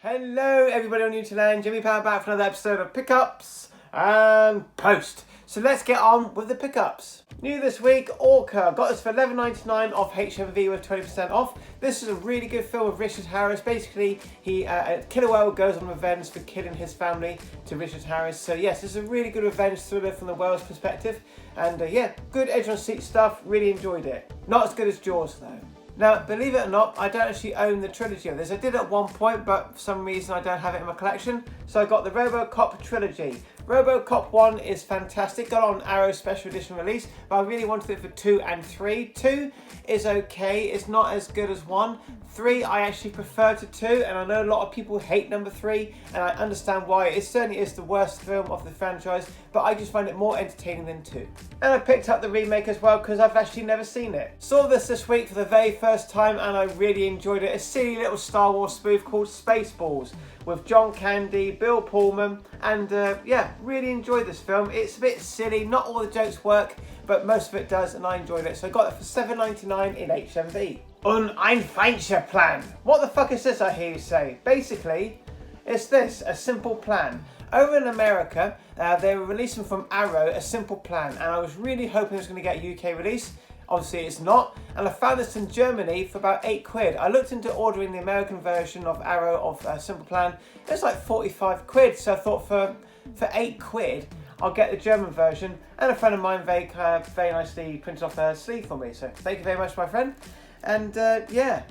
Hello everybody on Newtonland, Jimmy Power back for another episode of Pickups and Post. So let's get on with the pickups. New this week, Orca. Got this for $11.99 off HMV with 20% off. This is a really good film with Richard Harris. Basically, a killer whale goes on revenge for killing his family to Richard Harris. So yes, it's a really good revenge thriller from the whale's perspective. And yeah, good edge on seat stuff, really enjoyed it. Not as good as Jaws though. Now, believe it or not, I don't actually own the trilogy of this. I did at one point, but for some reason I don't have it in my collection. So I got the RoboCop trilogy. RoboCop 1 is fantastic, got on Arrow special edition release, but I really wanted it for 2 and 3. 2 is okay, it's not as good as 1. 3 I actually prefer to 2, and I know a lot of people hate number 3, and I understand why. It certainly is the worst film of the franchise, but I just find it more entertaining than 2. And I picked up the remake as well because I've actually never seen it. Saw this week for the very first time and I really enjoyed it. A silly little Star Wars spoof called Spaceballs with John Candy, Bill Pullman, and yeah, really enjoyed this film. It's a bit silly, not all the jokes work, but most of it does, and I enjoyed it. So I got it for $7.99 in HMV. Ein Plan. What the fuck is this, I hear you say? Basically, it's this, a simple plan. Over in America, they were releasing from Arrow a simple plan, and I was really hoping it was going to get a UK release. Obviously it's not, and I found this in Germany for about £8. I looked into ordering the American version of Arrow of Simple Plan. It was like 45 quid, so I thought for £8 I'll get the German version, and a friend of mine very nicely printed off a sleeve for me, so thank you very much, my friend. And yeah,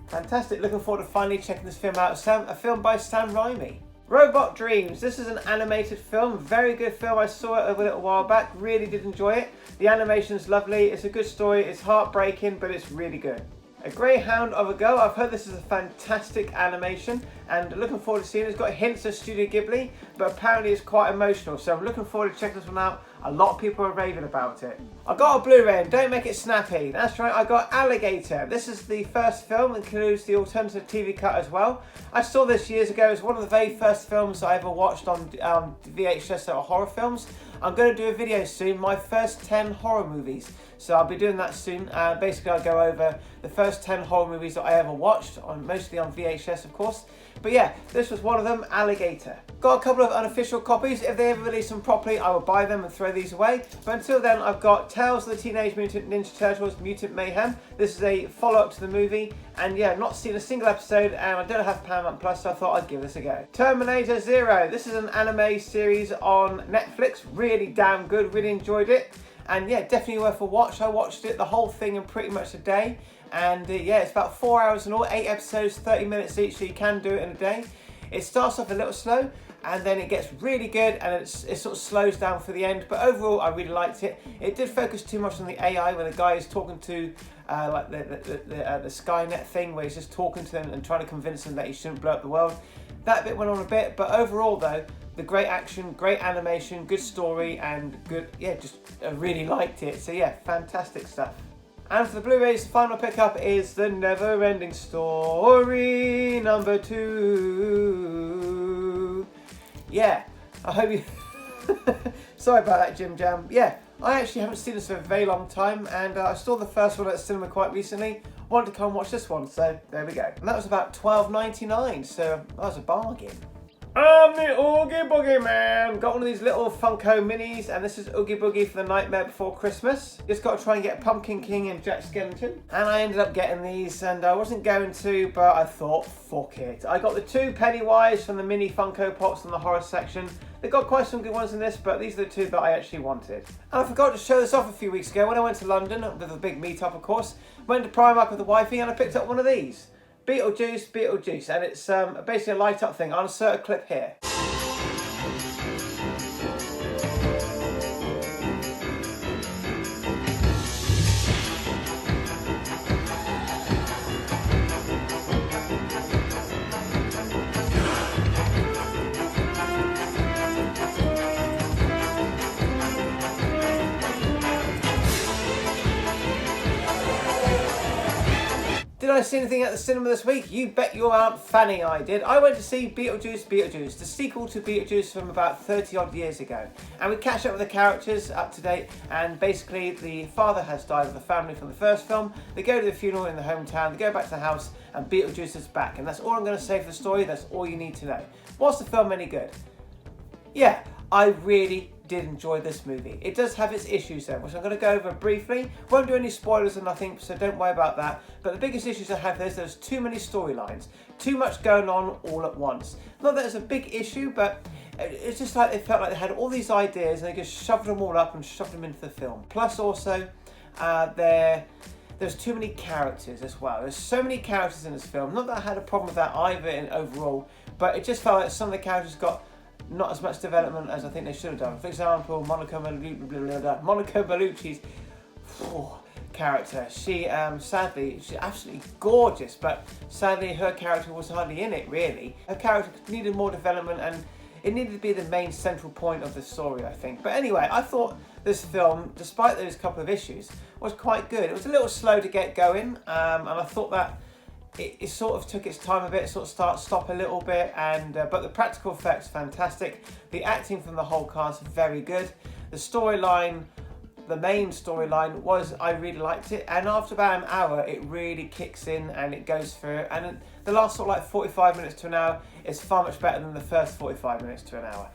fantastic. Looking forward to finally checking this film out. A film by Sam Raimi. Robot Dreams. This is an animated film, very good film. I saw it a little while back, really did enjoy it. The animation's lovely, it's a good story, it's heartbreaking, but it's really good. A Greyhound of a Go. I've heard this is a fantastic animation and looking forward to seeing it. It's got hints of Studio Ghibli, but apparently it's quite emotional, so I'm looking forward to checking this one out. A lot of people are raving about it. I got a Blu-ray and don't make it snappy. That's right, I got Alligator. This is the first film, includes the alternative TV cut as well. I saw this years ago. It's one of the very first films I ever watched on VHS that were horror films. I'm going to do a video soon, my first 10 horror movies. So I'll be doing that soon. Basically, I'll go over the first 10 horror movies that I ever watched, mostly on VHS, of course. But yeah, this was one of them, Alligator. Got a couple of unofficial copies. If they ever release them properly, I will buy them and throw these away. But until then, I've got Tales of the Teenage Mutant Ninja Turtles, Mutant Mayhem. This is a follow-up to the movie. And yeah, not seen a single episode, and I don't have Paramount Plus, so I thought I'd give this a go. Terminator Zero. This is an anime series on Netflix. Really damn good, really enjoyed it. And yeah, definitely worth a watch. I watched it, the whole thing, in pretty much a day. And yeah, it's about 4 hours in all, 8 episodes, 30 minutes each, so you can do it in a day. It starts off a little slow, and then it gets really good, and it sort of slows down for the end. But overall, I really liked it. It did focus too much on the AI, when the guy is talking to like the Skynet thing, where he's just talking to them and trying to convince them that he shouldn't blow up the world. That bit went on a bit, but overall though, the great action, great animation, good story, and good, yeah, just I really liked it. So yeah, fantastic stuff. And for the Blu-rays, the final pickup is The Never-Ending Story number 2. Yeah, I hope you... Sorry about that, Jim Jam. Yeah, I actually haven't seen this for a very long time, and I saw the first one at the cinema quite recently. Wanted to come and watch this one, so there we go. And that was about $12.99, so that was a bargain. I'm the Oogie Boogie Man. Got one of these little Funko minis, and this is Oogie Boogie for the Nightmare Before Christmas. Just got to try and get Pumpkin King and Jack Skellington. And I ended up getting these, and I wasn't going to, but I thought, fuck it. I got the 2 Pennywise from the mini Funko Pops in the horror section. They got quite some good ones in this, but these are the 2 that I actually wanted. And I forgot to show this off a few weeks ago when I went to London, with a big meet-up, of course. Went to Primark with the wifey, and I picked up one of these. BeetleJuice, and it's basically a light-up thing. I'll insert a clip here. Did I see anything at the cinema this week? You bet your Aunt Fanny I did. I went to see BeetleJuice, the sequel to BeetleJuice from about 30 odd years ago. And we catch up with the characters up to date, and basically the father has died of the family from the first film. They go to the funeral in the hometown, they go back to the house, and Beetlejuice is back. And that's all I'm going to say for the story, that's all you need to know. Was the film any good? Yeah, I really did enjoy this movie. It does have its issues though, which I'm going to go over briefly. Won't do any spoilers or nothing, so don't worry about that. But the biggest issues I have is there's too many storylines, too much going on all at once. Not that it's a big issue, but it's just like it felt like they had all these ideas and they just shoved them all up and shoved them into the film. Plus also, there's too many characters as well. There's so many characters in this film. Not that I had a problem with that either in overall, but it just felt like some of the characters got not as much development as I think they should have done. For example, Monica Bellucci's character. She sadly, she's absolutely gorgeous, but sadly her character was hardly in it really. Her character needed more development and it needed to be the main central point of the story, I think. But anyway, I thought this film, despite those couple of issues, was quite good. It was a little slow to get going, and I thought that it sort of took its time a bit, sort of stop a little bit, and but the practical effects fantastic. The acting from the whole cast very good. The storyline, the main storyline was, I really liked it, and after about an hour it really kicks in and it goes through, and the last sort of like 45 minutes to an hour is far much better than the first 45 minutes to an hour.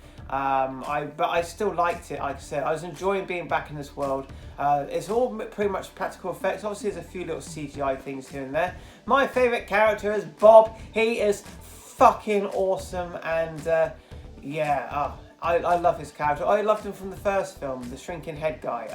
But I still liked it. Like I said, I was enjoying being back in this world. It's all pretty much practical effects. Obviously there's a few little CGI things here and there. My favourite character is Bob. He is fucking awesome, and I love his character. I loved him from the first film, the shrinking head guy.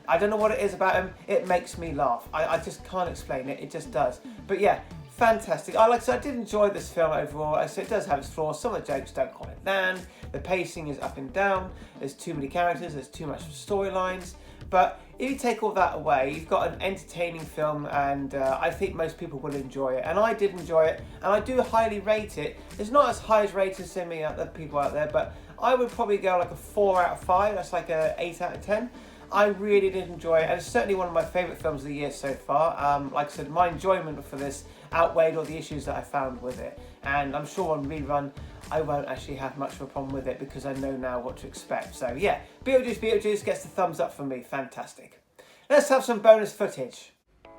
I don't know what it is about him. It makes me laugh. I just can't explain it. It just does. But yeah, fantastic. Like I said, I did enjoy this film overall. I said it does have its flaws. Some of the jokes don't quite land. The pacing is up and down. There's too many characters. There's too much storylines. But if you take all that away, you've got an entertaining film, and I think most people will enjoy it. And I did enjoy it, and I do highly rate it. It's not as high as rated as many other people out there, but I would probably go like a 4 out of 5. That's like a 8 out of 10. I really did enjoy it, and it's certainly one of my favourite films of the year so far. Like I said, my enjoyment for this outweighed all the issues that I found with it. And I'm sure on rerun, I won't actually have much of a problem with it because I know now what to expect. So yeah, BeetleJuice gets the thumbs up from me. Fantastic. Let's have some bonus footage.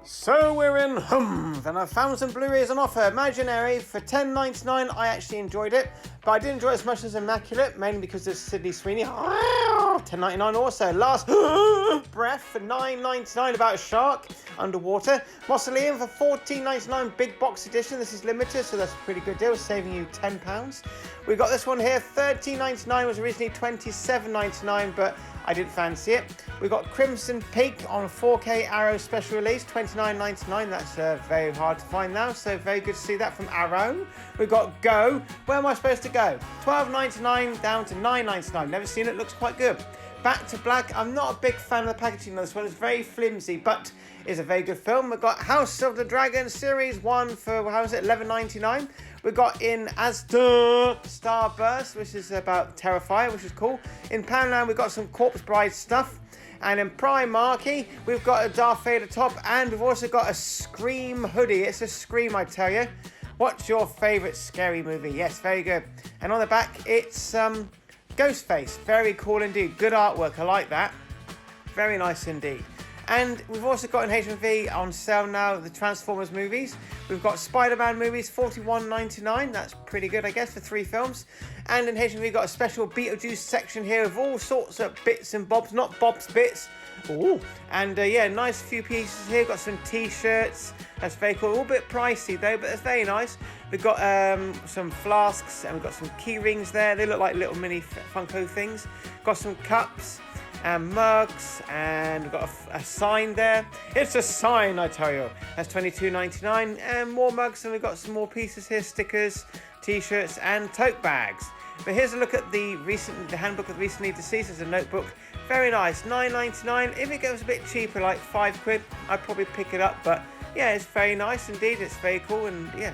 So we're in Humv, and I found some Blu-rays on offer. Imaginary for $10.99. I actually enjoyed it, but I didn't enjoy it as much as Immaculate, mainly because of Sydney Sweeney. $10.99 also. Last Breath for $9.99, about a shark underwater. Mausoleum for $14.99, big box edition. This is limited, so that's a pretty good deal, saving you £10. We got this one here, $13.99, was originally $27.99, but I didn't fancy it. We got Crimson Peak on a 4K Arrow special release, $29.99. That's very hard to find now, so very good to see that from Arrow. We've got Go. Where am I supposed to go? $12.99 down to $9.99. Never seen it, looks quite good. Back to Black. I'm not a big fan of the packaging on this one. It's very flimsy, but it's a very good film. We've got House of the Dragon Series 1 for, how is it, $11.99. We've got in Asda Starburst, which is about Terrifier, which is cool. In Poundland, we've got some Corpse Bride stuff. And in Primarchy, we've got a Darth Vader top, and we've also got a Scream hoodie. It's a Scream, I tell you. What's your favourite scary movie? Yes, very good. And on the back, it's Ghostface. Very cool indeed. Good artwork. I like that. Very nice indeed. And we've also got in HMV on sale now the Transformers movies. We've got Spider-Man movies, $41.99. That's pretty good, I guess, for 3 films. And in HMV we've got a special BeetleJuice section here of all sorts of bits and bobs, not Bob's bits. Ooh. And yeah, nice few pieces here. Got some t-shirts. That's very cool. All a bit pricey though, but it's very nice. We've got some flasks, and we've got some key rings there. They look like little mini Funko things. Got some cups and mugs, and we've got a sign there. It's a sign, I tell you. That's $22.99, and more mugs, and we've got some more pieces here, stickers, t-shirts, and tote bags. But here's a look at the handbook of the recently deceased. It's a notebook. Very nice, $9.99. If it goes a bit cheaper, like £5, I'd probably pick it up. But yeah, it's very nice indeed. It's very cool, and yeah,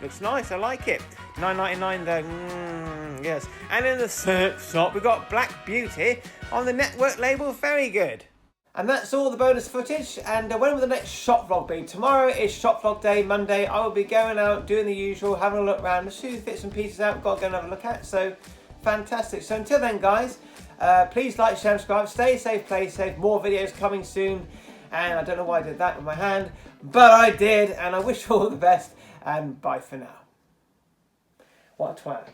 looks nice. I like it. $9.99 though. Yes. And in the search shop, we've got Black Beauty on the network label. Very good. And that's all the bonus footage. And when will the next shop vlog be? Tomorrow is shop vlog day, Monday. I will be going out, doing the usual, having a look around. There's a few bits and pieces out I've got to go and have a look at. So, fantastic. So until then, guys, please like, share, and subscribe. Stay safe, play safe. More videos coming soon. And I don't know why I did that with my hand, but I did. And I wish you all the best. And bye for now. What a twat.